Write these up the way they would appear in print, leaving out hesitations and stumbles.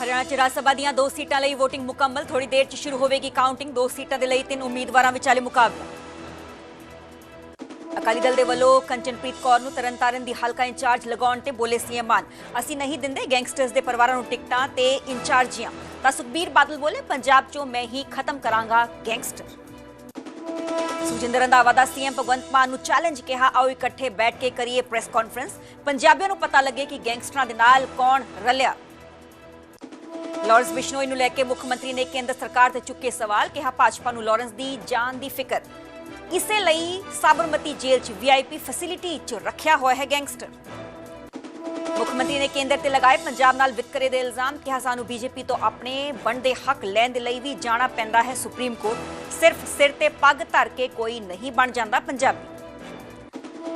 ਹਰਿਆਣਾ ਚ ਰਾਜ ਸਭਾ ਦੀਆਂ 2 ਸੀਟਾਂ ਲਈ VOTING ਮੁਕੰਮਲ। ਥੋੜੀ ਦੇਰ ਚ ਸ਼ੁਰੂ ਹੋਵੇਗੀ ਕਾਊਂਟਿੰਗ। 2 ਸੀਟਾਂ ਦੇ ਲਈ 3 ਉਮੀਦਵਾਰਾਂ ਵਿਚਾਲੇ ਮੁਕਾਬਲਾ। ਅਕਾਲੀ ਦਲ ਦੇ ਵੱਲੋਂ ਕੰਚਨਪ੍ਰੀਤ ਕੌਰ ਨੂੰ ਤਰਨਤਾਰਨ ਦੀ ਹਲਕਾ ਇੰਚਾਰਜ ਲਗਾਉਣ ਤੇ ਬੋਲੇ ਸੀਐਮ ਮਾਨ, ਅਸੀਂ ਨਹੀਂ ਦਿੰਦੇ ਗੈਂਗਸਟਰਸ ਦੇ ਪਰਿਵਾਰਾਂ ਨੂੰ ਟਿਕਟਾਂ ਤੇ ਇੰਚਾਰਜੀਆਂ। ਤਾਂ ਸੁਖਬੀਰ ਬਾਦਲ ਬੋਲੇ, ਪੰਜਾਬ ਚੋਂ ਮੈਂ ਹੀ ਖਤਮ ਕਰਾਂਗਾ ਗੈਂਗਸਟਰ। ਸੁਖਜਿੰਦਰ ਰੰਧਾਵਾ ਦਾ ਸੀਐਮ ਭਗਵੰਤ ਮਾਨ ਨੂੰ ਚੈਲੰਜ ਕਿਹਾ, ਆਓ ਇਕੱਠੇ ਬੈਠ ਕੇ ਕਰੀਏ ਪ੍ਰੈਸ ਕਾਨਫਰੰਸ, ਪੰਜਾਬੀਆਂ ਨੂੰ ਪਤਾ ਲੱਗੇ ਕਿ ਗੈਂਗਸਟਰਾਂ ਦੇ ਨਾਲ ਕੌਣ ਰਲਿਆ। ਲਾਰੈਂਸ ਬਿਸ਼ਨੋਈ ਨੂੰ ਲੈ ਕੇ ਮੁੱਖ ਮੰਤਰੀ ਨੇ ਕੇਂਦਰ ਸਰਕਾਰ ਤੇ ਚੁੱਕੇ ਸਵਾਲ, ਕਿਹਾ ਭਾਜਪਾ ਨੂੰ ਲਾਰੈਂਸ ਦੀ ਜਾਨ ਦੀ ਫਿਕਰ, ਇਸੇ ਲਈ ਸਾਬਰਮਤੀ ਜੇਲ੍ਹ 'ਚ VIP ਫੈਸਿਲਿਟੀ 'ਚ ਰੱਖਿਆ ਹੋਇਆ ਹੈ ਗੈਂਗਸਟਰ। ਮੁੱਖ ਮੰਤਰੀ ਨੇ ਕੇਂਦਰ ਤੇ ਲਗਾਏ ਪੰਜਾਬ ਨਾਲ ਵਿਤਕਰੇ ਦੇ ਇਲਜ਼ਾਮ, ਕਿਹਾ ਸਾਨੂੰ BJP ਤੋਂ ਆਪਣੇ ਬਣਦੇ ਹੱਕ ਲੈਣ ਦੇ ਲਈ ਵੀ ਜਾਣਾ ਪੈਂਦਾ ਹੈ ਸੁਪਰੀਮ ਕੋਰਟ, ਸਿਰਫ ਸਿਰ ਤੇ ਪੱਗ ਧਰ ਕੇ ਕੋਈ ਨਹੀਂ ਬਣ ਜਾਂਦਾ ਪੰਜਾਬੀ।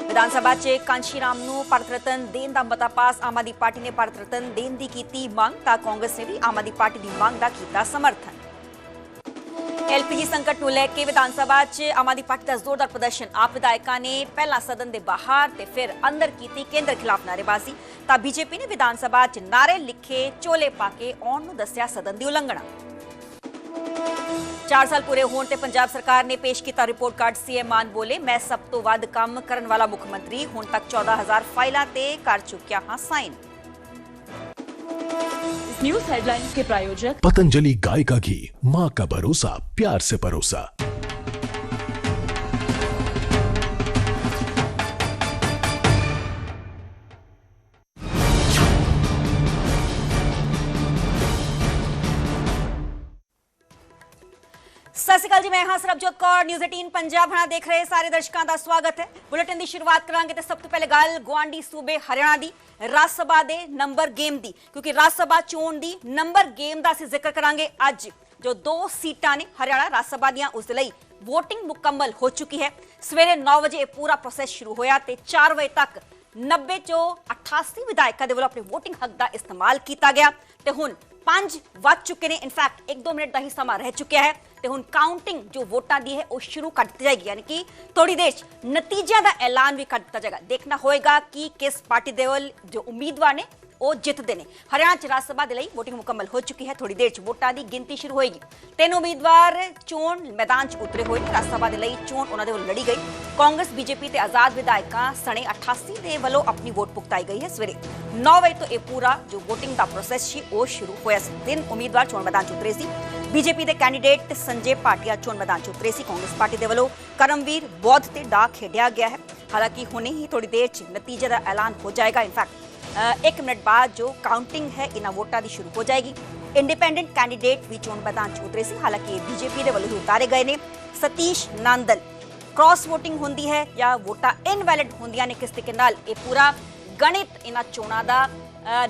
ਵਿਧਾਨ ਸਭਾ 'ਚ ਕਾਂਸ਼ੀ ਰਾਮ ਨੂੰ ਭਾਰਤ ਰਤਨ ਦੇਣ ਦਾ ਮਤਾ ਪਾਸ, ਆਮ ਆਦਮੀ ਪਾਰਟੀ ਨੇ ਭਾਰਤ ਰਤਨ ਦੇਣ ਦੀ ਕੀਤੀ ਮੰਗ, ਤਾਂ ਕਾਂਗਰਸ ਨੇ ਵੀ ਆਮ ਆਦਮੀ ਪਾਰਟੀ ਦੀ ਮੰਗ ਦਾ ਕੀਤਾ ਸਮਰਥਨ। LPG ਸੰਕਟ ਨੂੰ ਲੈ ਕੇ ਵਿਧਾਨ ਸਭਾ 'ਚ ਆਮ ਆਦਮੀ ਪਾਰਟੀ ਦਾ ਜ਼ੋਰਦਾਰ ਪ੍ਰਦਰਸ਼ਨ, ਆਪ ਵਿਧਾਇਕਾਂ ਨੇ ਪਹਿਲਾਂ ਸਦਨ ਦੇ ਬਾਹਰ ਤੇ ਫਿਰ ਅੰਦਰ ਕੀਤੀ ਕੇਂਦਰ ਖਿਲਾਫ ਨਾਅਰੇਬਾਜ਼ੀ, ਤਾਂ BJP ਨੇ ਵਿਧਾਨ ਸਭਾ 'ਚ ਨਾਅਰੇ ਲਿਖੇ ਝੋਲੇ ਪਾ ਕੇ ਆਉਣ ਨੂੰ ਦੱਸਿਆ ਸਦਨ ਦੀ ਉਲੰਘਣਾ। 4 ਸਾਲ ਪੂਰੇ ਹੋਣ ਤੇ ਪੰਜਾਬ ਸਰਕਾਰ ਨੇ ਪੇਸ਼ ਕੀਤਾ ਰਿਪੋਰਟ ਕਾਰਡ, ਸੀਐਮ ਮਾਨ ਬੋਲੇ, ਮੈਂ ਸਭ ਤੋਂ ਵੱਧ ਕੰਮ ਕਰਨ ਵਾਲਾ ਮੁੱਖ ਮੰਤਰੀ, ਹੁਣ ਤੱਕ 14,000 ਫਾਈਲਾਂ ਤੇ ਕਰ ਚੁੱਕਿਆ ਹਾਂ ਸਾइन। न्यूज हेडलाइंस के प्रायोजक पतंजलि गाय का घी, माँ का भरोसा, प्यार से परोसा। ਸਤਿ ਸ਼੍ਰੀ ਅਕਾਲ ਜੀ, ਮੈਂ ਹਾਂ ਸਰਬਜੋਤ ਕੌਰ, ਨਿਊਜ਼ 18 ਪੰਜਾਬ ਹਣਾ ਦੇਖ ਰਹੇ ਸਾਰੇ ਦਰਸ਼ਕਾਂ ਦਾ ਸਵਾਗਤ ਹੈ। ਬੁਲੇਟਿਨ ਦੀ ਸ਼ੁਰੂਆਤ ਕਰਾਂਗੇ ਤੇ ਸਭ ਤੋਂ ਪਹਿਲੇ ਗੱਲ ਗੁਆਂਢੀ ਸੂਬੇ ਹਰਿਆਣਾ ਦੀ ਰਾਜ ਸਭਾ ਦੇ ਨੰਬਰ ਗੇਮ ਦੀ, ਕਿਉਂਕਿ ਰਾਜ ਸਭਾ ਚੋਣ ਦੀ ਨੰਬਰ ਗੇਮ ਦਾ ਅਸੀਂ ਜ਼ਿਕਰ ਕਰਾਂਗੇ। ਅੱਜ ਜੋ 2 ਸੀਟਾਂ ਨੇ ਹਰਿਆਣਾ ਰਾਜ ਸਭਾ ਦੀਆਂ, ਉਸ ਦੇ ਲਈ VOTING ਮੁਕੰਮਲ ਹੋ ਚੁੱਕੀ ਹੈ। ਸਵੇਰੇ 9 ਵਜੇ ਇਹ ਪੂਰਾ ਪ੍ਰੋਸੈਸ ਸ਼ੁਰੂ ਹੋਇਆ ਤੇ 4 ਵਜੇ ਤੱਕ 90 ਚੋਂ 88 ਵਿਧਾਇਕਾਂ ਦੇ ਵੱਲੋਂ ਆਪਣੇ VOTING ਹੱਕ ਦਾ ਇਸਤੇਮਾਲ ਕੀਤਾ ਗਿਆ ਤੇ ਹੁਣ 5 ਵੱਜ ਚੁੱਕੇ ਨੇ। ਇਨਫੈਕਟ 1-2 ਮਿੰਟ ਦਾ ਹੀ ਸਮਾਂ ਰਹਿ ਚੁੱਕਿਆ ਹੈ ਤੇ ਹੁਣ ਕਾਊਂਟਿੰਗ ਜੋ ਵੋਟਾਂ ਦੀ ਹੈ ਉਹ ਸ਼ੁਰੂ ਕਰ ਦਿੱਤੀ ਜਾਏਗੀ, ਯਾਨੀ ਕਿ ਥੋੜੀ ਦੇਰ ਨਤੀਜਿਆਂ ਦਾ ਐਲਾਨ ਵੀ ਕਰ ਦਿੱਤਾ ਜਾਏਗਾ। ਦੇਖਣਾ ਹੋਏਗਾ ਕਿ ਕਿਸ ਪਾਰਟੀ ਦੇ ਵੱਲ ਜੋ ਉਮੀਦਵਾਰ ਨੇ ਉਹ ਜਿੱਤਦੇ ਨੇ। ਹਰਿਆਣਾ ਚ ਰਾਜ ਸਭਾ ਦੇ ਲਈ VOTING ਮੁਕੰਮਲ ਹੋ ਚੁੱਕੀ ਹੈ। ਥੋੜੀ ਦੇਰ ਚ ਵੋਟਾਂ ਦੀ ਗਿਣਤੀ ਸ਼ੁਰੂ ਹੋਏਗੀ। 3 ਉਮੀਦਵਾਰ ਚੋਣ ਮੈਦਾਨ ਚ ਉਤਰੇ ਹੋਏ ਨੇ। ਰਾਜ ਸਭਾ ਦੇ ਲਈ ਚੋਣ ਉਹਨਾਂ ਦੇ ਵੱਲੋਂ ਲੜੀ ਗਈ। ਕਾਂਗਰਸ BJP ਤੇ ਆਜ਼ਾਦ ਵਿਧਾਇਕਾਂ ਸਣੇ 88 ਦੇ ਵੱਲੋਂ ਆਪਣੀ ਵੋਟ ਪੁਗਤਾਈ ਗਈ ਹੈ। ਸਵੇਰੇ 9 ਵਜੇ ਤੋਂ ਇਹ ਪੂਰਾ ਜੋ VOTING ਦਾ ਪ੍ਰੋਸੈਸ ਸੀ ਉਹ ਸ਼ੁਰੂ ਹੋਇਆ ਸੀ। 3 ਉਮੀਦਵਾਰ ਚੋਣ ਮੈਦਾਨ ਚ ਉਤਰੇ ਸੀ। BJP ਦੇ ਕੈਂਡੀਡੇਟ ਸੰਜੇ ਭਾਟੀਆ ਚੋਣ ਮੈਦਾਨ ਚ ਉਤਰੇ ਸੀ। ਕਾਂਗਰਸ ਪਾਰਟੀ ਦੇ ਵੱਲੋਂ ਕਰਮਵੀਰ ਬੌਧ ਤੇ ਡਾ ਖੇਡਿਆ ਗਿਆ ਹੈ। ਹਾਲਾਂਕਿ ਹੁਣੇ ਹੀ ਥੋੜੀ ਦੇਰ ਚ ਨਤੀਜੇ ਦਾ ਐਲਾਨ ਹੋ ਜਾਏਗਾ। ਇਨਫੈਕਟ 1 ਮਿੰਟ बाद जो काउंटिंग है इन वोटा की शुरू हो जाएगी। इंडिपेंडेंट कैंडिडेट भी चोण मैदान च उतरे से, हालांकि BJP के वालों उतारे गए ने। सतीश नांदल क्रॉस वोटिंग होंदी है या वोटा इनवैलिड होंदियां ने, किस तरीके नाल ये पूरा गणित इन्हां चोणां दा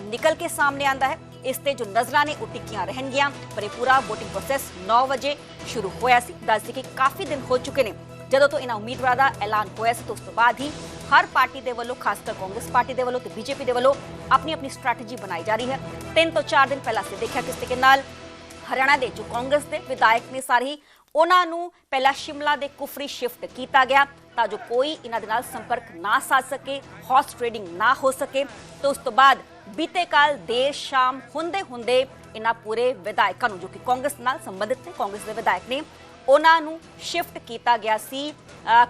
निकल के सामने आंदा है। इस ते जो नज़रां ने वो टिक्कियां रहणगियां, पर यह पूरा वोटिंग प्रोसैस 9 बजे शुरू होया सी। दस दी कि काफ़ी दिन हो चुके ने ਜਦੋਂ ਤੋਂ ਇਹਨਾਂ ਉਮੀਦਵਾਰਾਂ ਦਾ ਐਲਾਨ ਹੋਇਆ ਸੀ। ਉਸ ਤੋਂ ਬਾਅਦ ਹੀ ਹਰ ਪਾਰਟੀ ਦੇ ਵੱਲੋਂ, ਖਾਸਕਰ ਕਾਂਗਰਸ ਪਾਰਟੀ ਦੇ ਵੱਲੋਂ ਤੇ BJP ਦੇ ਵੱਲੋਂ ਆਪਣੀ ਆਪਣੀ ਸਟ੍ਰੈਟਜੀ ਬਣਾਈ ਜਾ ਰਹੀ ਹੈ। 3 ਤੋਂ 4 ਦਿਨ ਪਹਿਲਾਂ ਅਸੀਂ ਦੇਖਿਆ ਕਿਸ ਤਰੀਕੇ ਨਾਲ ਹਰਿਆਣਾ ਦੇ ਜੋ ਕਾਂਗਰਸ ਦੇ ਵਿਧਾਇਕ ਨੇ ਸਾਰੇ ਹੀ, ਉਹਨਾਂ ਨੂੰ ਪਹਿਲਾਂ ਸ਼ਿਮਲਾ ਦੇ ਕੁਫਰੀ ਸ਼ਿਫਟ ਕੀਤਾ ਗਿਆ ਤਾਂ ਜੋ ਕੋਈ ਇਹਨਾਂ ਦੇ ਨਾਲ ਸੰਪਰਕ ਨਾ ਸਾਧ ਸਕੇ, ਹਾਰਸ ਟ੍ਰੇਡਿੰਗ ਨਾ ਹੋ ਸਕੇ। ਤੇ ਉਸ ਤੋਂ ਬਾਅਦ ਬੀਤੇ ਕੱਲ ਦੇਰ ਸ਼ਾਮ ਹੁੰਦੇ ਹੁੰਦੇ ਇਹਨਾਂ ਪੂਰੇ ਵਿਧਾਇਕਾਂ ਨੂੰ ਜੋ ਕਿ ਕਾਂਗਰਸ ਨਾਲ ਸੰਬੰਧਿਤ ਨੇ, ਕਾਂਗਰਸ ਦੇ ਵਿਧਾਇਕ ਨੇ, ਉਹਨਾਂ ਨੂੰ ਸ਼ਿਫਟ ਕੀਤਾ ਗਿਆ ਸੀ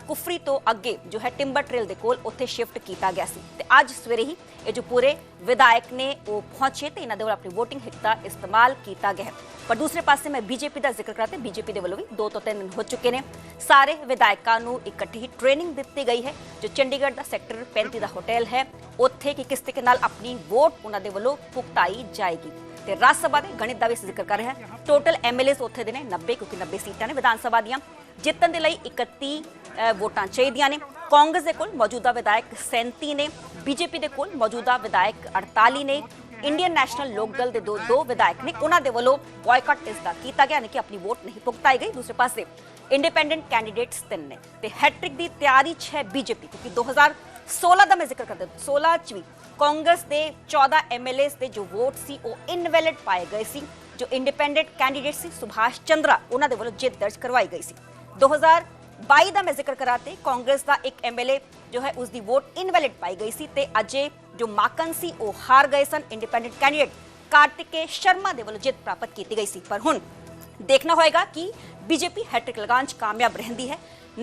ਕੁਫਰੀ ਤੋਂ ਅੱਗੇ ਜੋ ਹੈ ਟਿੰਬਰ ਟ੍ਰੇਲ ਦੇ ਕੋਲ, ਉੱਥੇ ਸ਼ਿਫਟ ਕੀਤਾ ਗਿਆ ਸੀ। ਤੇ ਅੱਜ ਸਵੇਰੇ ਹੀ ਇਹ ਜੋ ਪੂਰੇ ਵਿਧਾਇਕ ਨੇ ਉਹ ਪਹੁੰਚੇ ਤੇ ਇਹਨਾਂ ਦੇ ਵੱਲੋਂ ਆਪਣੀ VOTING ਹਿੱਕ ਦਾ ਇਸਤੇਮਾਲ ਕੀਤਾ ਗਿਆ ਹੈ। ਪਰ ਦੂਸਰੇ ਪਾਸੇ ਮੈਂ BJP ਦਾ ਜ਼ਿਕਰ ਕਰਾਂ ਤੇ BJP ਦੇ ਵੱਲੋਂ ਵੀ 2 ਤੋਂ 3 ਦਿਨ ਹੋ ਚੁੱਕੇ ਨੇ। ਸਾਰੇ ਵਿਧਾਇਕਾਂ ਨੂੰ ਇਕੱਠੀ ਹੀ ਟ੍ਰੇਨਿੰਗ ਦਿੱਤੀ ਗਈ ਹੈ ਜੋ ਚੰਡੀਗੜ੍ਹ ਦਾ ਸੈਕਟਰ 35 ਦਾ ਹੋਟਲ ਹੈ ਉੱਥੇ, ਕਿ ਕਿਸ ਤਰੀਕੇ ਨਾਲ ਆਪਣੀ ਵੋਟ ਉਹਨਾਂ ਦੇ ਵੱਲੋਂ ਪੁਗਤਾਈ ਜਾਏਗੀ। ਤੇ ਰਾਜ ਸਭਾ ਦੇ ਗਣਿਤ ਦਾ ਵੀ ਜ਼ਿਕਰ ਕਰ ਰਿਹਾ ਹੈ। ਟੋਟਲ MLAs ਉੱਥੇ ਦੇ ਨੇ 90, ਕਿਉਂਕਿ 90 ਸੀਟਾਂ ਨੇ ਵਿਧਾਨ ਸਭਾ ਦੀਆਂ। ਜਿੱਤਣ ਦੇ ਲਈ 31 ਵੋਟਾਂ ਚਾਹੀਦੀਆਂ ਨੇ। ਕਾਂਗਰਸ ਦੇ ਕੋਲ ਮੌਜੂਦਾ ਵਿਧਾਇਕ 37 ਨੇ, BJP ਦੇ ਕੋਲ ਮੌਜੂਦਾ ਵਿਧਾਇਕ 48 ਨੇ, ਇੰਡੀਅਨ ਨੈਸ਼ਨਲ ਲੋਕ ਦਲ ਦੇ ਦੋ ਵਿਧਾਇਕ ਨੇ, ਉਹਨਾਂ ਦੇ ਵੱਲੋਂ ਬਾਇਕਾਟ ਇਸ ਦਾ ਕੀਤਾ ਗਿਆ, ਯਾਨੀ ਕਿ ਆਪਣੀ ਵੋਟ ਨਹੀਂ ਪੁਗਤਾਈ ਗਈ। ਦੂਸਰੇ ਪਾਸੇ ਇੰਡੀਪੈਂਡੈਂਟ ਕੈਂਡੀਡੇਟਸ 3 ਨੇ ਤੇ ਹੈਟ੍ਰਿਕ ਦੀ ਤਿਆਰੀ 'ਚ ਹੈ BJP, ਕਿਉਂਕਿ 2016 ਦਾ ਮੈਂ ਜ਼ਿਕਰ ਕਰਦਾ, 16 ਚ ਵੀ ਕਾਂਗਰਸ ਦੇ 14 MLAs ਦੇ ਜੋ ਵੋਟ ਸੀ ਉਹ ਇਨਵੈਲਿਡ ਪਾਏ ਗਏ ਸੀ। ਜੋ ਇੰਡੀਪੈਂਡੈਂਟ ਕੈਂਡੀਡੇਟ ਸੀ ਸੁਭਾਸ਼ ਚੰਦਰਾ, ਉਹਨਾਂ ਦੇ ਵੱਲੋਂ ਜਿੱਤ ਦਰਜ ਕਰਵਾਈ ਗਈ ਸੀ। 2022 ਦਾ ਮੈਂ ਜ਼ਿਕਰ ਕਰਾਂ ਤੇ ਕਾਂਗਰਸ ਦਾ ਇੱਕ MLA ਜੋ ਹੈ ਉਸ ਦੀ ਵੋਟ ਇਨਵੈਲਿਡ ਪਾਈ ਗਈ ਸੀ ਤੇ ਅਜੇ ਜੋ ਮਾਕਨ ਸੀ ਉਹ ਹਾਰ ਗਏ ਸਨ। ਇੰਡੀਪੈਂਡੈਂਟ ਕੈਂਡੀਡੇਟ कार्तिकेय शर्मा ਦੇ ਵੱਲੋਂ ਜਿੱਤ ਪ੍ਰਾਪਤ ਕੀਤੀ ਗਈ ਸੀ। ਪਰ ਹੁਣ देखना होगा कि बीजेपी हैट्रिक लगाने कामयाब रहती है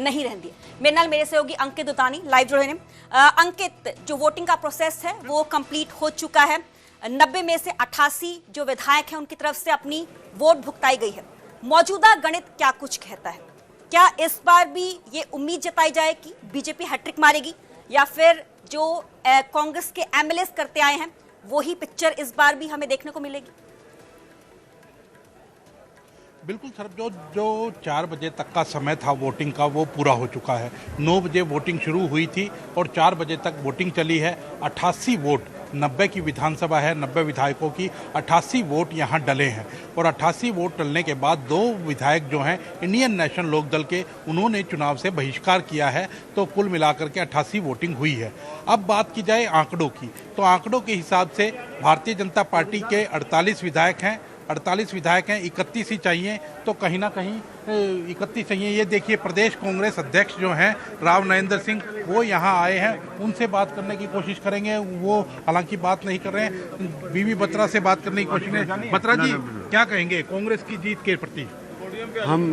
नहीं रहती है। मेरे नाल मेरे सहयोगी अंकित दुतानी लाइव जुड़े ने। अंकित, जो वोटिंग का प्रोसेस है वो कंप्लीट हो चुका है। 90 में से 88 जो विधायक हैं उनकी तरफ से अपनी वोट भुगताई गई है। मौजूदा गणित क्या कुछ कहता है? क्या इस बार भी ये उम्मीद जताई जाए कि बीजेपी हैट्रिक मारेगी, या फिर जो कांग्रेस के एमएलए करते आए हैं वही पिक्चर इस बार भी हमें देखने को मिलेगी? बिल्कुल सर, जो 4 बजे तक का समय था वोटिंग का वो पूरा हो चुका है। 9 बजे वोटिंग शुरू हुई थी और 4 बजे तक वोटिंग चली है। 88 वोट, 90 की विधानसभा है, 90 विधायकों की 88 वोट यहाँ डले हैं। और 88 वोट डलने के बाद 2 विधायक जो हैं इंडियन नेशनल लोकदल के, उन्होंने चुनाव से बहिष्कार किया है। तो कुल मिलाकर के 88 वोटिंग हुई है। अब बात की जाए आंकड़ों की, तो आंकड़ों के हिसाब से भारतीय जनता पार्टी के 48 विधायक हैं, 48 विधायक हैं, 31 ही चाहिए। तो कहीं ना कहीं 31 चाहिए। ये देखिए, प्रदेश कांग्रेस अध्यक्ष जो हैं राव नरेंद्र सिंह, वो यहाँ आए हैं। उनसे बात करने की कोशिश करेंगे। वो हालांकि बात नहीं कर रहे हैं। बीबी बत्रा से बात करने की कोशिश करें। बत्रा जी, क्या कहेंगे कांग्रेस की जीत के प्रति? हम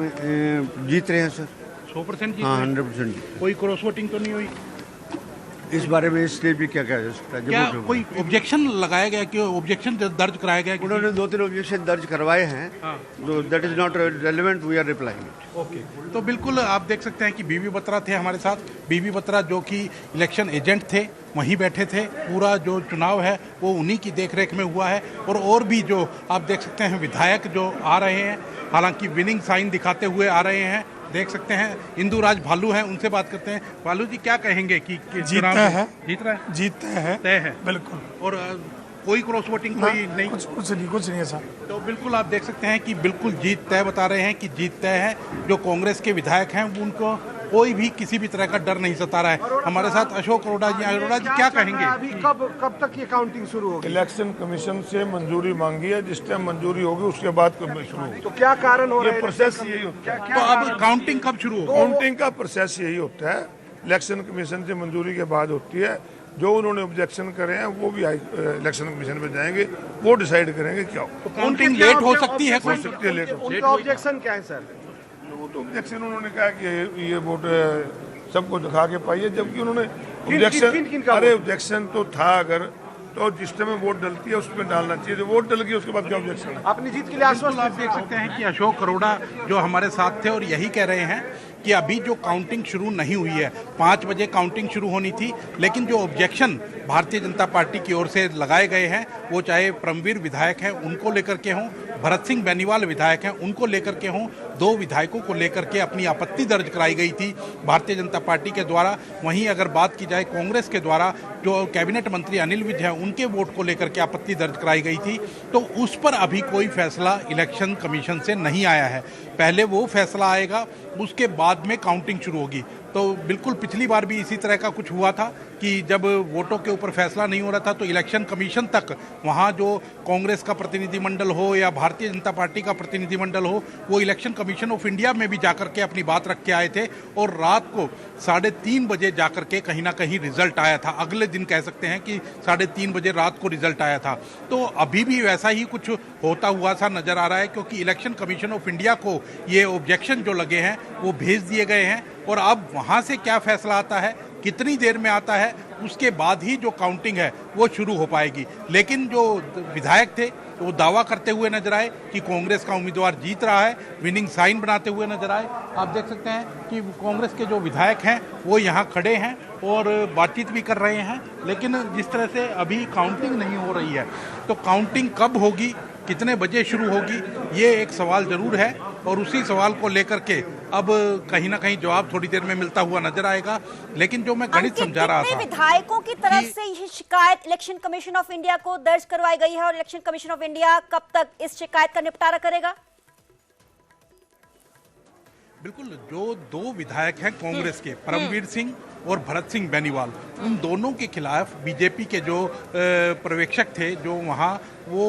जीत रहे हैं सर। 100% जीत? हाँ, रहे हैं? 100% कोई क्रॉस वोटिंग तो नहीं हुई? इस बारे में स्टेज पे क्या कहा जा सकता है? क्या कोई ऑब्जेक्शन लगाया गया कि ऑब्जेक्शन दर्ज कराया गया? उन्होंने 2-3 ऑब्जेक्शन दर्ज करवाए हैं। तो that is not relevant, we are replying. Okay, तो बिल्कुल आप देख सकते हैं कि बीबी बत्रा थे हमारे साथ। बीबी बत्रा जो कि इलेक्शन एजेंट थे, वहीं बैठे थे। पूरा जो चुनाव है वो उन्हीं की देखरेख में हुआ है। और भी जो आप देख सकते हैं विधायक जो आ रहे हैं, हालांकि विनिंग साइन दिखाते हुए आ रहे हैं, देख सकते हैं। इंदुराज भालू हैं, उनसे बात करते हैं। भालू जी, क्या कहेंगे कि जीत रहा है? जीत तय है बिल्कुल। और कोई क्रॉस वोटिंग कोई नहीं? कुछ नहीं है सर। तो बिल्कुल आप देख सकते हैं कि बिल्कुल जीत तय बता रहे हैं कि जीत तय है। जो कांग्रेस के विधायक हैं उनको कोई भी किसी भी तरह का डर नहीं सता रहा है। हमारे साथ अशोक अरोड़ा जी। अरोड़ा जी, क्या कहेंगे? अभी कब तक ये काउंटिंग शुरू होगी? इलेक्शन कमीशन से मंजूरी मांगी है, जिस टाइम मंजूरी होगी उसके बाद शुरू होगी। तो क्या कारण हो रहा ये है? प्रोसेस यही होता है। तो अब काउंटिंग कब शुरू होगी? काउंटिंग का प्रोसेस यही होता है, इलेक्शन कमीशन से मंजूरी के बाद होती है। जो उन्होंने ऑब्जेक्शन करे हैं वो भी इलेक्शन कमीशन में जाएंगे, वो डिसाइड करेंगे क्या हो। तो काउंटिंग लेट हो सकती है? हो सकती है लेट। उनका ऑब्जेक्शन क्या है सर? वो तो ऑब्जेक्शन उन्होंने कहा कि ये वोट सबको दिखा के पाइए, जबकि उन्होंने किन का अरे ऑब्जेक्शन तो था, अगर तो जिस टाइम वोट डलती है उसमें डालना चाहिए। जो वोट डल गई उसके बाद क्या ऑब्जेक्शन है? अपनी जीत के लिए आश्वस्त आप देख सकते हैं कि अशोक अरोड़ा जो हमारे साथ थे और यही कह रहे हैं कि अभी जो काउंटिंग शुरू नहीं हुई है। 5 बजे काउंटिंग शुरू होनी थी, लेकिन जो ऑब्जेक्शन भारतीय जनता पार्टी की ओर से लगाए गए हैं, वो चाहे परमवीर विधायक हैं उनको लेकर के हों, भरत सिंह बेनीवाल विधायक हैं उनको लेकर के हों, 2 विधायकों को लेकर के अपनी आपत्ति दर्ज कराई गई थी भारतीय जनता पार्टी के द्वारा। वहीं अगर बात की जाए कांग्रेस के द्वारा, जो कैबिनेट मंत्री अनिल विज हैं उनके वोट को लेकर के आपत्ति दर्ज कराई गई थी। तो उस पर अभी कोई फैसला इलेक्शन कमीशन से नहीं आया है। पहले वो फैसला आएगा, उसके बाद में काउंटिंग शुरू होगी। तो बिल्कुल पिछली बार भी इसी तरह का कुछ हुआ था कि जब वोटों के ऊपर फैसला नहीं हो रहा था तो इलेक्शन कमीशन तक, वहाँ जो कांग्रेस का प्रतिनिधिमंडल हो या भारतीय जनता पार्टी का प्रतिनिधिमंडल हो, वो इलेक्शन कमीशन ऑफ इंडिया में भी जाकर के अपनी बात रख के आए थे। और रात को 3:30 बजे जाकर के कहीं ना कहीं रिजल्ट आया था। अगले दिन कह सकते हैं कि 3:30 बजे रात को रिजल्ट आया था। तो अभी भी वैसा ही कुछ होता हुआ सा नजर आ रहा है, क्योंकि इलेक्शन कमीशन ऑफ इंडिया को ये ऑब्जेक्शन जो लगे हैं वो भेज दिए गए हैं। और अब वहाँ से क्या फैसला आता है, कितनी देर में आता है, उसके बाद ही जो काउंटिंग है वो शुरू हो पाएगी। लेकिन जो विधायक थे वो दावा करते हुए नजर आए कि कांग्रेस का उम्मीदवार जीत रहा है, विनिंग साइन बनाते हुए नजर आए। आप देख सकते हैं कि कांग्रेस के जो विधायक हैं वो यहाँ खड़े हैं और बातचीत भी कर रहे हैं। लेकिन जिस तरह से अभी काउंटिंग नहीं हो रही है, तो काउंटिंग कब होगी, कितने बजे शुरू होगी, ये एक सवाल जरूर है। और उसी सवाल को लेकर के अब कहीं ना कहीं जवाब थोड़ी देर में मिलता हुआ नजर आएगा। लेकिन जो मैं गणित समझा रहा था, विधायकों की तरफ से यह शिकायत इलेक्शन कमीशन ऑफ इंडिया को दर्ज करवाई गई है, और इलेक्शन कमीशन ऑफ इंडिया कब तक इस शिकायत का निपटारा करेगा? बिल्कुल, जो 2 विधायक हैं कांग्रेस के, परमवीर सिंह और भरत सिंह बेनीवाल, उन दोनों के खिलाफ बीजेपी के जो पर्यवेक्षक थे जो वहाँ, वो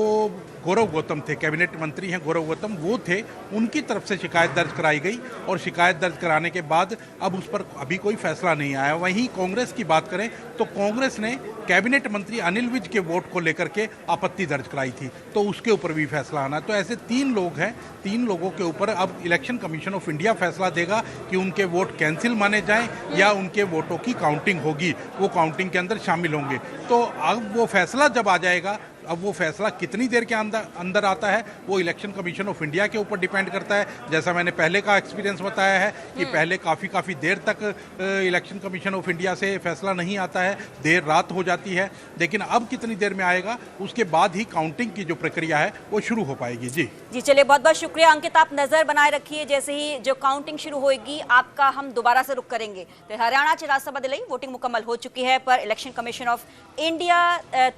गौरव गौतम थे, कैबिनेट मंत्री हैं गौरव गौतम, वो थे, उनकी तरफ से शिकायत दर्ज कराई गई और शिकायत दर्ज कराने के बाद अब उस पर अभी कोई फैसला नहीं आया। वहीं कांग्रेस की बात करें तो कांग्रेस ने कैबिनेट मंत्री अनिल विज के वोट को लेकर के आपत्ति दर्ज कराई थी, तो उसके ऊपर भी फैसला आना। तो ऐसे 3 लोग हैं, 3 लोगों के ऊपर अब इलेक्शन कमीशन ऑफ इंडिया फैसला देगा कि उनके वोट कैंसिल माने जाएं या उनके वोटों की काउंटिंग होगी, वो काउंटिंग के अंदर शामिल होंगे। तो अब वो फैसला जब आ जाएगा, अब वो फैसला कितनी देर के अंदर आता है वो इलेक्शन कमीशन ऑफ इंडिया के ऊपर डिपेंड करता है। जैसा मैंने पहले का एक्सपीरियंस बताया है कि पहले काफ़ी देर तक इलेक्शन कमीशन ऑफ इंडिया से फैसला नहीं आता है, देर रात हो जाती है, लेकिन अब कितनी देर में आएगा उसके बाद ही काउंटिंग की जो प्रक्रिया है वो शुरू हो पाएगी। जी चलिए, बहुत बहुत शुक्रिया अंकित, आप नजर बनाए रखिए, जैसे ही जो काउंटिंग शुरू होगी आपका हम दोबारा से रुख करेंगे। तो हरियाणा च राज्य सभा दे लई वोटिंग मुकम्मल हो चुकी है, पर इलेक्शन कमीशन ऑफ इंडिया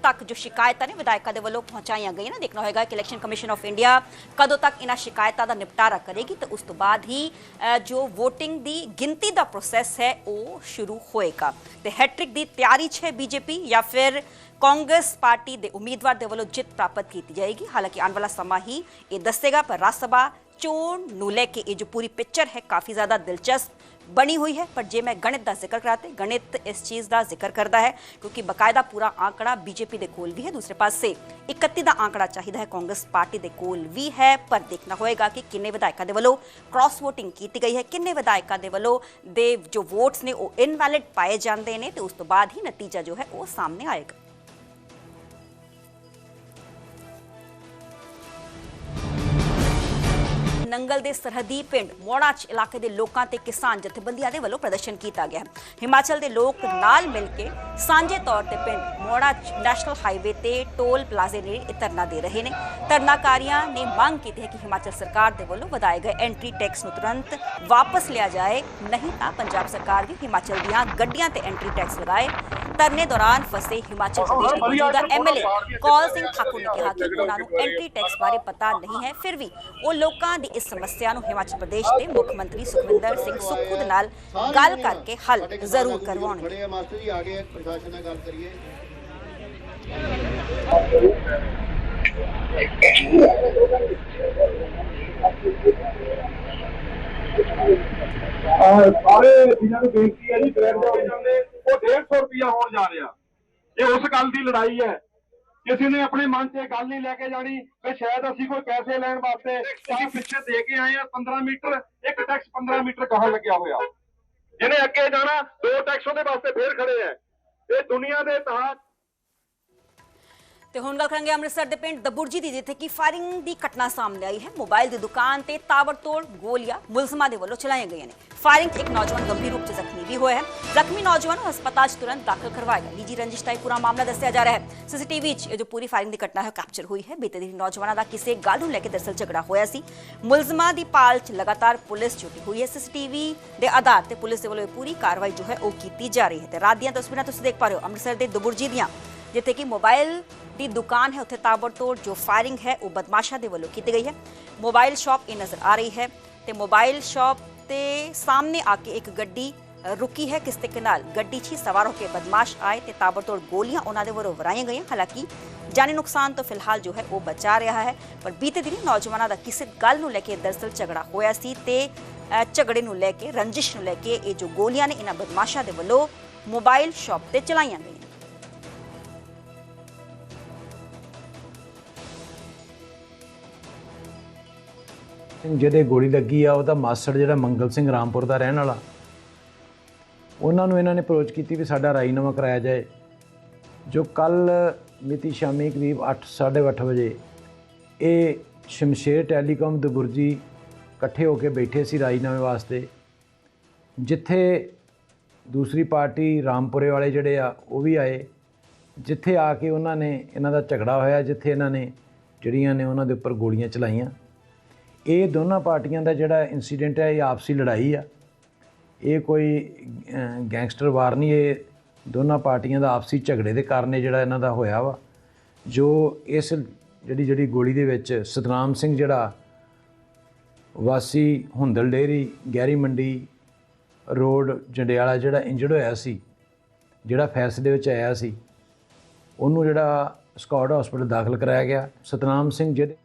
तक जो शिकायतां ने विधायकों के ਵੱਲੋਂ ਪਹੁੰਚਾਈਆਂ ਗਈਆਂ ना, देखना होगा कि इलेक्शन कमीशन ऑफ इंडिया कदों तक इन्हां शिकायतों का निपटारा करेगी, तो उस तो बाद ही जो वोटिंग की गिनती का प्रोसैस है वो शुरू होएगा। तो हैट्रिक की तैयारी है बीजेपी या फिर कांग्रेस पार्टी के उम्मीदवार के ਵੱਲੋਂ जित प्राप्त की जाएगी? हालांकि आने वाला समा ही ये दसेगा, पर राज्य सभा चोण नूं लैके ये जो पूरी पिक्चर है काफ़ी ज़्यादा दिलचस्प बनी हुई है। पर जे मैं गणित का जिक्र कराते, गणित इस चीज़ का जिक्र करता है क्योंकि बकायदा पूरा आंकड़ा बीजेपी के कोल भी है, दूसरे पासे 31 का आंकड़ा चाहिए है कांग्रेस पार्टी के कोल भी है। पर देखना होएगा कि किन्ने विधायकों के ਵੱਲੋਂ क्रॉस वोटिंग की गई है, किन्ने विधायकों के ਵੱਲੋਂ दे जो वोट्स ने वो इनवैलिड पाए जाते हैं, तो उस तो बाद ही नतीजा जो है वो सामने आएगा। नंगल के सरहदी पिंड मोड़ाच इलाके के लोगों ते किसान जथेबंदियों के वलों प्रदर्शन किया गया। हिमाचल के लोग नाल मिलकर सांझे तौर पर पिंड मोड़ाच नैशनल हाईवे ते टोल प्लाजे नेड़े धरना दे रहे हैं। धरनाकारियों ने मांग की है कि हिमाचल सरकार के वलों वधाए गए एंट्री टैक्स नूं तुरंत वापस लिया जाए, नहीं तो पंजाब सरकार भी हिमाचल दीआं गड्डियां ते एंट्री टैक्स लगाए। धरने दौरान फसे हिमाचल प्रदेश के मौजूदा MLA कौल सिंह ठाकुर ने कहा कि उन्होंने एंट्री टैक्स बारे पता नहीं है, फिर भी वो लोगों की इस समस्या नूं हिमाचल प्रदेश के मुख्यमंत्री सुखविंदर सिंह सुक्खू दे नाल गल करके हल जरूर करवाउणगे। ਸਾਰੇ ਇਹਨਾਂ ਨੂੰ ਬੇਨਤੀ ਹੈ ਜੀ, ਡਰਾਈਵਰ ਦੇ ਉਹ 150 ਰੁਪਇਆ ਹੋਣ ਜਾ ਰਿਹਾ। ਇਹ ਉਸ ਗੱਲ ਦੀ ਲੜਾਈ ਹੈ, ਕਿਸੇ ਨੇ ਆਪਣੇ ਮਨ 'ਚ ਇਹ ਗੱਲ ਨਹੀਂ ਲੈ ਕੇ ਜਾਣੀ ਕਿ ਸ਼ਾਇਦ ਅਸੀਂ ਕੋਈ ਪੈਸੇ ਲੈਣ ਵਾਸਤੇ ਅਸੀਂ ਪਿੱਛੇ ਦੇ ਕੇ ਆਏ ਆ 15 ਮੀਟਰ, ਇੱਕ ਟੈਕਸ 15 ਮੀਟਰ ਗਾਹਾਂ ਲੱਗਿਆ ਹੋਇਆ, ਜਿਹਨੇ ਅੱਗੇ ਜਾਣਾ 2 ਟੈਕਸ ਉਹਦੇ ਵਾਸਤੇ ਫੇਰ ਖੜੇ ਹੈ। ਇਹ ਦੁਨੀਆ ਦੇ ਇਤਿਹਾਸ। तो हुण गल करांगे अमृतसर के पिंड दबुरजी की, जिथे कि फायरिंग की घटना सामने आई है। मोबाइल की दुकान से ताबड़तोड़ गोलियां मुलजमां के वलों चलाई गई हैं। फायरिंग एक नौजवान गंभीर रूप से जख्मी भी हुआ है। जख्मी नौजवान हस्पताल तुरंत दाखिल करवाया गया। निजी रंजिश का पूरा मामला दस्या जा रहा है। CCTV जो पूरी फायरिंग की घटना है कैप्चर हुई है। बीते दिन नौजवानों का किसी गल नूं लैके दरअसल झगड़ा होया सी। मुलजमां की पाल च लगातार पुलिस जुटी हुई है। CCTV के आधार पर पुलिस के वलों पूरी कार्रवाई जो है वो की जा रही है। रात दी तस्वीरें तुसीं देख पा रहे हो अमृतसर के दबुरजी दियां, जिथे कि मोबाइल की दुकान है, उत्थे ताबड़तोड़ जो फायरिंग है वो बदमाशा के वलों की गई है। मोबाइल शॉप ये नज़र आ रही है, तो मोबाइल शॉप के सामने आके एक गड्डी रुकी है। किस तरीके नाल गड्डी 'ਚ सवार होकर बदमाश आए तो ताबड़तोड़ गोलियां उन्होंने वलों वराई गई। हालांकि जानी नुकसान तो फिलहाल जो है वो बचा रहा है। पर बीते दिन नौजवानों का किसी गल नूं लैके दरअसल झगड़ा होया सी ते झगड़े नूं लैके रंजिश नूं लैके ये जो गोलियां ने इन्हां बदमाशा के वलों मोबाइल शॉप ते चलाईयां गई। ਜਿਹਦੇ ਗੋਲੀ ਲੱਗੀ ਆ ਉਹਦਾ ਮਾਸੜ ਜਿਹੜਾ ਮੰਗਲ ਸਿੰਘ ਰਾਮਪੁਰ ਦਾ ਰਹਿਣ ਵਾਲਾ, ਉਹਨਾਂ ਨੂੰ ਇਹਨਾਂ ਨੇ ਅਪਰੋਚ ਕੀਤੀ ਵੀ ਸਾਡਾ ਰਾਜੀਨਾਮਾ ਕਰਾਇਆ ਜਾਏ। ਜੋ ਕੱਲ ਮਿਤੀ ਸ਼ਾਮੀ ਕਰੀਬ 8:30 ਵਜੇ ਇਹ ਸ਼ਮਸ਼ੇਰ ਟੈਲੀਕਾਮ ਦਬੁਰਜੀ ਇਕੱਠੇ ਹੋ ਕੇ ਬੈਠੇ ਸੀ ਰਾਜੀਨਾਮੇ ਵਾਸਤੇ, ਜਿੱਥੇ ਦੂਸਰੀ ਪਾਰਟੀ ਰਾਮਪੁਰੇ ਵਾਲੇ ਜਿਹੜੇ ਆ ਉਹ ਵੀ ਆਏ, ਜਿੱਥੇ ਆ ਕੇ ਉਹਨਾਂ ਨੇ ਇਹਨਾਂ ਦਾ ਝਗੜਾ ਹੋਇਆ, ਜਿੱਥੇ ਇਹਨਾਂ ਨੇ ਜਿਹੜੀਆਂ ਨੇ ਉਹਨਾਂ ਦੇ ਉੱਪਰ ਗੋਲੀਆਂ ਚਲਾਈਆਂ। ਇਹ ਦੋਨਾਂ ਪਾਰਟੀਆਂ ਦਾ ਜਿਹੜਾ ਇਨਸੀਡੈਂਟ ਹੈ ਇਹ ਆਪਸੀ ਲੜਾਈ ਆ, ਇਹ ਕੋਈ ਗੈਂਗਸਟਰ ਵਾਰ ਨਹੀਂ, ਇਹ ਦੋਨਾਂ ਪਾਰਟੀਆਂ ਦਾ ਆਪਸੀ ਝਗੜੇ ਦੇ ਕਾਰਨ ਜਿਹੜਾ ਇਹਨਾਂ ਦਾ ਹੋਇਆ ਵਾ। ਜੋ ਇਸ ਜਿਹੜੀ ਗੋਲੀ ਦੇ ਵਿੱਚ ਸਤਨਾਮ ਸਿੰਘ ਜਿਹੜਾ ਵਾਸੀ ਹੁੰਦਲ ਡੇਅਰੀ ਗਹਿਰੀ ਮੰਡੀ ਰੋਡ ਜੰਡਿਆਲਾ ਜਿਹੜਾ ਇੰਜਰਡ ਹੋਇਆ ਸੀ, ਜਿਹੜਾ ਫੈਸਲੇ ਵਿੱਚ ਆਇਆ ਸੀ, ਉਹਨੂੰ ਜਿਹੜਾ ਸਕਾਟ ਹਸਪੀਟਲ ਦਾਖਲ ਕਰਾਇਆ ਗਿਆ। ਸਤਨਾਮ ਸਿੰਘ ਜਿਹਦੇ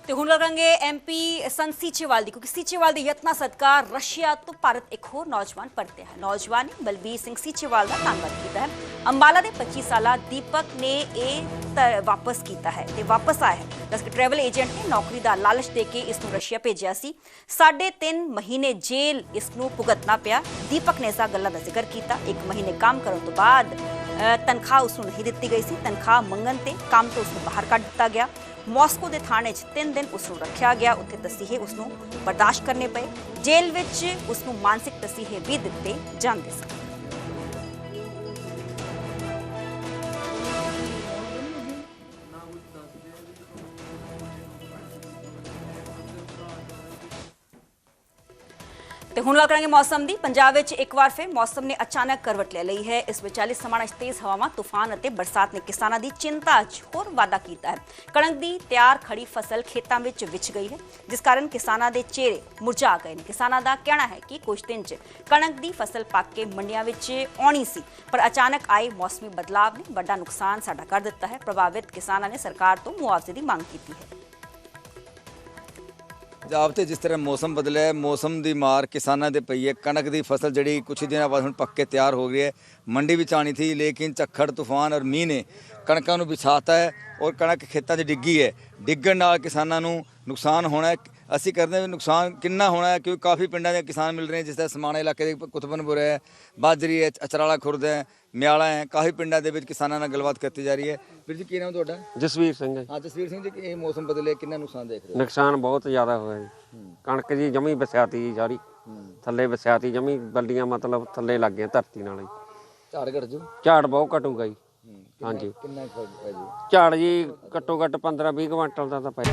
ਤੇ ਹੁਣ ਕਰਾਂਗੇ ਐਮਪੀ ਸੰਤ ਸੀਚੇਵਾਲ ਦੀ, ਕਿਉਂਕਿ ਸੀਚੇਵਾਲ ਦੇ ਯਤਨਾਂ ਸਦਕਾ ਰਸ਼ੀਆ ਤੋਂ ਭਾਰਤ ਇੱਕ ਹੋਰ ਨੌਜਵਾਨ ਪਰਤਿਆ ਹੈ। ਨੌਜਵਾਨ ਨੇ ਬਲਬੀਰ ਸਿੰਘ ਸੀਚੇਵਾਲ ਦਾ ਧੰਨਵਾਦ ਕੀਤਾ ਹੈ। ਅੰਬਾਲਾ ਦੇ 25 ਸਾਲਾ ਦੀਪਕ ਨੇ ਇਹ ਵਾਪਸ ਕੀਤਾ ਹੈ ਤੇ ਵਾਪਸ ਆਇਆ ਹੈ। ਦੱਸ ਟਰੈਵਲ ਏਜੰਟ ਨੇ ਨੌਕਰੀ ਦਾ ਲਾਲਚ ਦੇ ਕੇ ਇਸ ਨੂੰ ਰਸ਼ੀਆ ਭੇਜਿਆ ਸੀ। 3.5 ਮਹੀਨੇ ਜੇਲ੍ਹ ਇਸ ਨੂੰ ਭੁਗਤਣਾ ਪਿਆ। ਦੀਪਕ ਨੇ ਇਸ ਗੱਲਾਂ ਦਾ ਜ਼ਿਕਰ ਕੀਤਾ। 1 ਮਹੀਨੇ ਕੰਮ ਕਰਨ ਤੋਂ ਬਾਅਦ ਤਨਖਾਹ ਉਸ ਨੂੰ ਨਹੀਂ ਦਿੱਤੀ ਗਈ ਸੀ। ਤਨਖਾਹ ਮੰਗਣ ਤੇ ਕੰਮ ਤੋਂ ਉਸ ਨੂੰ ਬਾਹਰ ਕੱਢ ਦਿੱਤਾ ਗਿਆ। ਮਾਸਕੋ ਦੇ ਥਾਣੇ 'ਚ 3 ਦਿਨ ਉਸ ਨੂੰ ਰੱਖਿਆ ਗਿਆ। ਉੱਥੇ ਤਸੀਹੇ ਉਸ ਨੂੰ ਬਰਦਾਸ਼ਤ ਕਰਨੇ ਪਏ। ਜੇਲ੍ਹ ਵਿੱਚ ਉਸ ਨੂੰ ਮਾਨਸਿਕ ਤਸੀਹੇ ਵੀ ਦਿੱਤੇ ਜਾਂਦੇ ਸਨ। ਤੇ ਹੁਣ ਗੱਲ ਕਰਾਂਗੇ ਮੌਸਮ ਦੀ। ਪੰਜਾਬ ਵਿੱਚ ਇੱਕ ਵਾਰ ਫਿਰ ਮੌਸਮ ਨੇ ਅਚਾਨਕ ਕਰਵਟ ਲੈ ਲਈ ਹੈ। ਇਸ ਵਿਚਾਲੇ ਸਮਾਂ ਤੇਜ਼ ਹਵਾਵਾਂ, ਤੂਫਾਨ ਅਤੇ ਬਰਸਾਤ ਨੇ ਕਿਸਾਨਾਂ ਦੀ ਚਿੰਤਾ 'ਚ ਹੋਰ ਵਾਧਾ ਕੀਤਾ ਹੈ। ਕਣਕ ਦੀ ਤਿਆਰ ਖੜੀ ਫਸਲ ਖੇਤਾਂ ਵਿੱਚ ਵਿਛ ਗਈ ਹੈ, ਜਿਸ ਕਾਰਨ ਕਿਸਾਨਾਂ ਦੇ ਚਿਹਰੇ ਮੁਰਝਾ ਗਏ ਨੇ। ਕਿਸਾਨਾਂ ਦਾ ਕਹਿਣਾ ਹੈ ਕਿ ਕੁਝ ਦਿਨ 'ਚ ਕਣਕ ਦੀ ਫਸਲ ਪੱਕ ਕੇ ਮੰਡੀਆਂ ਵਿੱਚ ਆਉਣੀ ਸੀ, ਪਰ ਅਚਾਨਕ ਆਏ ਮੌਸਮੀ ਬਦਲਾਵ ਨੇ ਵੱਡਾ ਨੁਕਸਾਨ ਸਾਡਾ ਕਰ ਦਿੱਤਾ ਹੈ। ਪ੍ਰਭਾਵਿਤ ਕਿਸਾਨਾਂ ਨੇ ਸਰਕਾਰ ਤੋਂ ਮੁਆਵਜ਼ੇ ਦੀ ਮੰਗ ਕੀਤੀ ਹੈ। ਪੰਜਾਬ ਤੇ ਜਿਸ ਤਰ੍ਹਾਂ ਮੌਸਮ ਬਦਲਿਆ ਹੈ, ਮੌਸਮ ਦੀ ਮਾਰ ਕਿਸਾਨਾਂ ਦੇ ਪਈ ਹੈ। ਕਣਕ ਦੀ ਫਸਲ ਜਿਹੜੀ ਕੁਛ ਦਿਨਾਂ ਬਾਅਦ ਹੁਣ ਪੱਕ ਕੇ ਤਿਆਰ ਹੋ ਗਈ ਹੈ, ਮੰਡੀ ਵਿੱਚ ਆਣੀ ਥੀ, ਲੇਕਿਨ ਝੱਖੜ, ਤੂਫਾਨ ਔਰ ਮੀਂਹ ਨੇ ਕਣਕਾਂ ਨੂੰ ਵਿਛਾਤਾ ਹੈ ਔਰ ਕਣਕ ਖੇਤਾਂ 'ਚ ਡਿੱਗੀ ਹੈ। ਡਿੱਗਣ ਨਾਲ ਕਿਸਾਨਾਂ ਨੂੰ ਨੁਕਸਾਨ ਹੋਣਾ ਹੈ। ਅਸੀਂ ਕਰਦੇ ਹਾਂ ਨੁਕਸਾਨ ਕਿੰਨਾ ਹੋਣਾ ਹੈ, ਕਿਉਂਕਿ ਕਾਫੀ ਪਿੰਡਾਂ ਦੇ ਕਿਸਾਨ ਮਿਲ ਰਹੇ, ਜਿਸ ਤਰ੍ਹਾਂ ਸਮਾਣਾ ਇਲਾਕੇ ਦੇ ਕੁਤਬਨਪੁਰ ਹੈ, ਬਾਜਰੀ ਹੈ, ਅਚਰਾਲਾ ਖੁਰਦ ਹੈ, ਮਿਆਲਾ ਹੈ। ਕਾਫੀ ਪਿੰਡਾਂ ਦੇ ਵਿੱਚ ਕਿਸਾਨਾਂ ਨਾਲ ਗੱਲਬਾਤ ਕੀਤੀ ਜਾ ਰਹੀ ਹੈ। ਵੀਰ ਜੀ ਕੀ ਨਾਮ ਤੁਹਾਡਾ? ਜਸਵੀਰ ਸਿੰਘ। ਹਾਂ ਜਸਵੀਰ ਸਿੰਘ ਜੀ, ਇਹ ਮੌਸਮ ਬਦਲਿਆ, ਕਿੰਨਾ ਨੁਕਸਾਨ ਦੇਖ ਰਹੇ ਹੋ? ਨੁਕਸਾਨ ਬਹੁਤ ਜ਼ਿਆਦਾ ਹੋਇਆ ਜੀ। ਕਣਕ ਜੀ ਜਮੀ ਵਸਿਆਤੀ ਜੀ, ਸਾਰੀ ਥੱਲੇ ਵਸਿਆਤੀ, ਜਮੀ ਬੱਲੀਆਂ ਮਤਲਬ ਥੱਲੇ ਲੱਗ ਗਈਆਂ ਧਰਤੀ ਨਾਲ ਜੀ। ਝਾੜ ਘਟ ਜੂ? ਝਾੜ ਬਹੁਤ ਘਟੂਗਾ ਜੀ। ਹਾਂਜੀ ਕਿੰਨਾ ਫਰਕ ਪੈ ਜੂ? ਝਾੜ ਜੀ ਘੱਟੋ ਘੱਟ 15-20 ਕੁਇੰਟਲ ਦਾ ਤਾਂ ਪੈ